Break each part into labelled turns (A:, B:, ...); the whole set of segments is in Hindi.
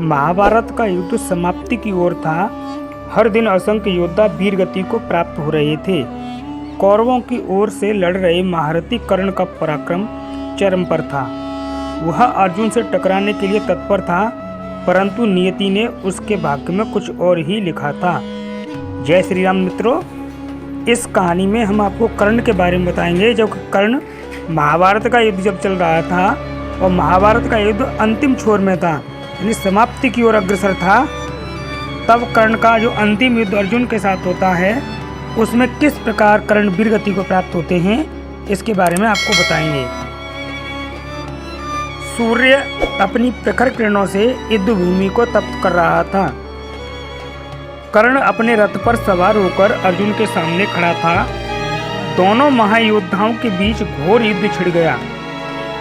A: महाभारत का युद्ध समाप्ति की ओर था। हर दिन असंख्य योद्धा वीरगति को प्राप्त हो रहे थे। कौरवों की ओर से लड़ रहे महारथी कर्ण का पराक्रम चरम पर था। वह अर्जुन से टकराने के लिए तत्पर था, परंतु नियति ने उसके भाग्य में कुछ और ही लिखा था। जय श्री राम मित्रों, इस कहानी में हम आपको कर्ण के बारे में बताएंगे। जब कर्ण महाभारत का युद्ध जब चल रहा था और महाभारत का युद्ध अंतिम छोर में था, यानी समाप्ति की ओर अग्रसर था, तब कर्ण का जो अंतिम युद्ध अर्जुन के साथ होता है, उसमें किस प्रकार कर्ण वीरगति को प्राप्त होते हैं, इसके बारे में आपको बताएंगे। सूर्य अपनी प्रखर किरणों से युद्ध भूमि को तप्त कर रहा था। कर्ण अपने रथ पर सवार होकर अर्जुन के सामने खड़ा था। दोनों महायोद्धाओं के बीच घोर युद्ध छिड़ गया।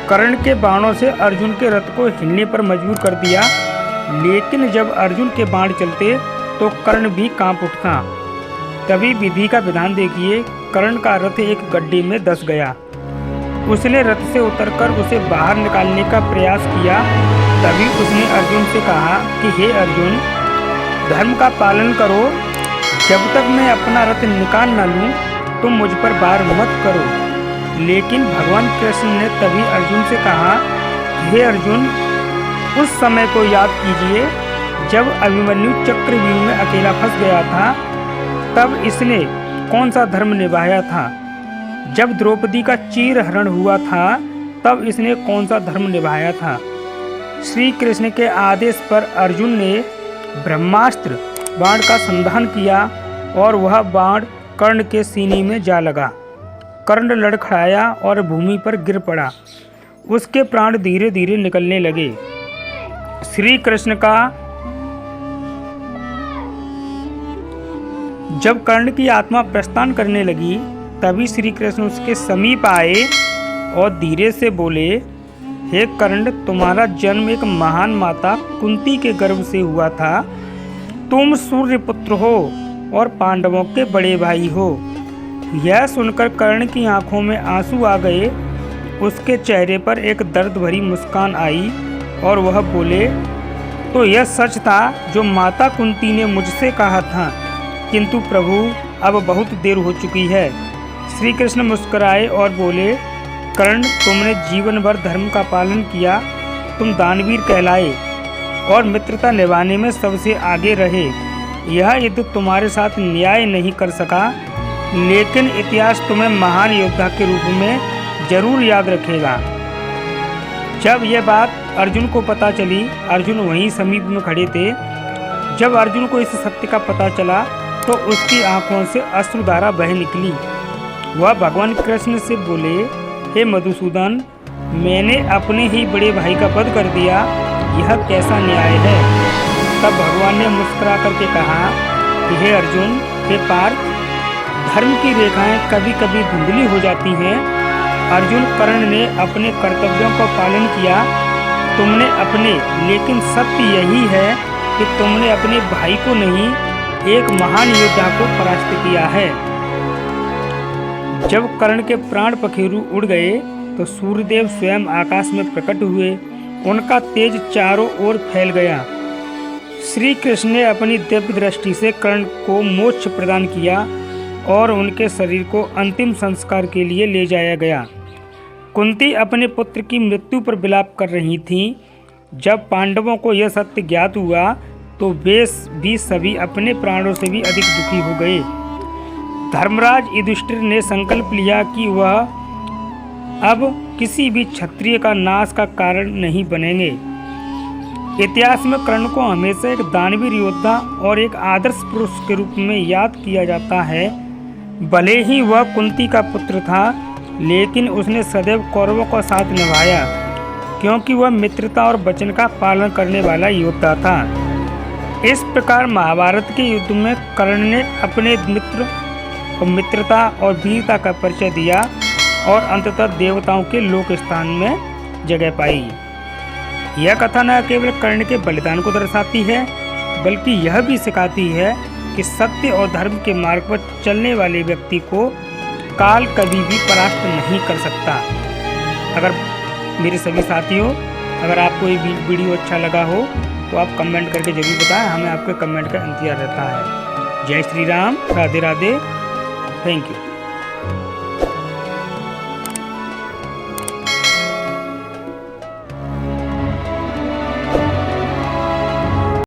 A: कर्ण के बाणों से अर्जुन के रथ को हिलने पर मजबूर कर दिया, लेकिन जब अर्जुन के बाण चलते तो कर्ण भी कांप उठता। तभी विधि का विधान देखिए, कर्ण का रथ एक गड्ढे में धंस गया। उसने रथ से उतरकर उसे बाहर निकालने का प्रयास किया। तभी उसने अर्जुन से कहा कि हे अर्जुन, धर्म का पालन करो। जब तक मैं अपना रथ निकाल न लूं, तुम मुझ पर वार मत करो। लेकिन भगवान कृष्ण ने तभी अर्जुन से कहा, हे अर्जुन, उस समय को याद कीजिए जब अभिमन्यु चक्रव्यूह में अकेला फंस गया था। तब इसने कौन सा धर्म निभाया था? जब द्रौपदी का चीरहरण हुआ था, तब इसने कौन सा धर्म निभाया था? श्री कृष्ण के आदेश पर अर्जुन ने ब्रह्मास्त्र बाण का संधान किया और वह बाण कर्ण के सीने में जा लगा। कर्ण लड़खड़ाया और भूमि पर गिर पड़ा। उसके प्राण धीरे धीरे निकलने लगे। श्री कृष्ण का जब कर्ण की आत्मा प्रस्थान करने लगी, तभी श्री कृष्ण उसके समीप आए और धीरे से बोले, हे कर्ण, तुम्हारा जन्म एक महान माता कुंती के गर्भ से हुआ था। तुम सूर्य पुत्र हो और पांडवों के बड़े भाई हो। यह सुनकर कर्ण की आंखों में आंसू आ गए। उसके चेहरे पर एक दर्द भरी मुस्कान आई और वह बोले, तो यह सच था जो माता कुंती ने मुझसे कहा था, किंतु प्रभु अब बहुत देर हो चुकी है। श्री कृष्ण मुस्कुराए और बोले, कर्ण, तुमने जीवन भर धर्म का पालन किया। तुम दानवीर कहलाए और मित्रता निभाने में सबसे आगे रहे। यह युद्ध तुम्हारे साथ न्याय नहीं कर सका, लेकिन इतिहास तुम्हें महान योद्धा के रूप में जरूर याद रखेगा। जब यह बात अर्जुन को पता चली, अर्जुन वहीं समीप में खड़े थे। जब अर्जुन को इस सत्य का पता चला तो उसकी आंखों से अश्रुधारा बह निकली। वह भगवान कृष्ण से बोले, हे मधुसूदन, मैंने अपने ही बड़े भाई का वध कर दिया, यह कैसा न्याय है? तब भगवान ने मुस्कुरा करके कहा कि हे अर्जुन, हे पार्थ, धर्म की रेखाएं कभी कभी धुंधली हो जाती हैं। अर्जुन, कर्ण ने अपने कर्तव्यों का पालन किया, तुमने अपने, लेकिन सत्य यही है कि तुमने अपने भाई को नहीं, एक महान योद्धा को परास्त किया है। जब कर्ण के प्राण पखेरु उड़ गए तो सूर्यदेव स्वयं आकाश में प्रकट हुए। उनका तेज चारों ओर फैल गया। श्री कृष्ण ने अपनी दिव्य दृष्टि से कर्ण को मोक्ष प्रदान किया और उनके शरीर को अंतिम संस्कार के लिए ले जाया गया। कुंती अपने पुत्र की मृत्यु पर विलाप कर रही थीं। जब पांडवों को यह सत्य ज्ञात हुआ तो वे भी सभी अपने प्राणों से भी अधिक दुखी हो गए। धर्मराज युधिष्ठिर ने संकल्प लिया कि वह अब किसी भी क्षत्रिय का नाश का कारण नहीं बनेंगे। इतिहास में कर्ण को हमेशा एक दानवीर योद्धा और एक आदर्श पुरुष के रूप में याद किया जाता है। भले ही वह कुंती का पुत्र था, लेकिन उसने सदैव कौरवों का साथ निभाया, क्योंकि वह मित्रता और वचन का पालन करने वाला योद्धा था। इस प्रकार महाभारत के युद्ध में कर्ण ने अपने मित्रता और वीरता का परिचय दिया और अंततः देवताओं के लोक स्थान में जगह पाई। यह कथा न केवल कर्ण के बलिदान को दर्शाती है, बल्कि यह भी सिखाती है कि सत्य और धर्म के मार्ग पर चलने वाले व्यक्ति को काल कभी भी परास्त नहीं कर सकता। अगर मेरे सभी साथियों, अगर आपको ये वीडियो अच्छा लगा हो तो आप कमेंट करके ज़रूर बताएं, हमें आपके कमेंट का इंतजार रहता है। जय श्री राम, राधे राधे, थैंक यू।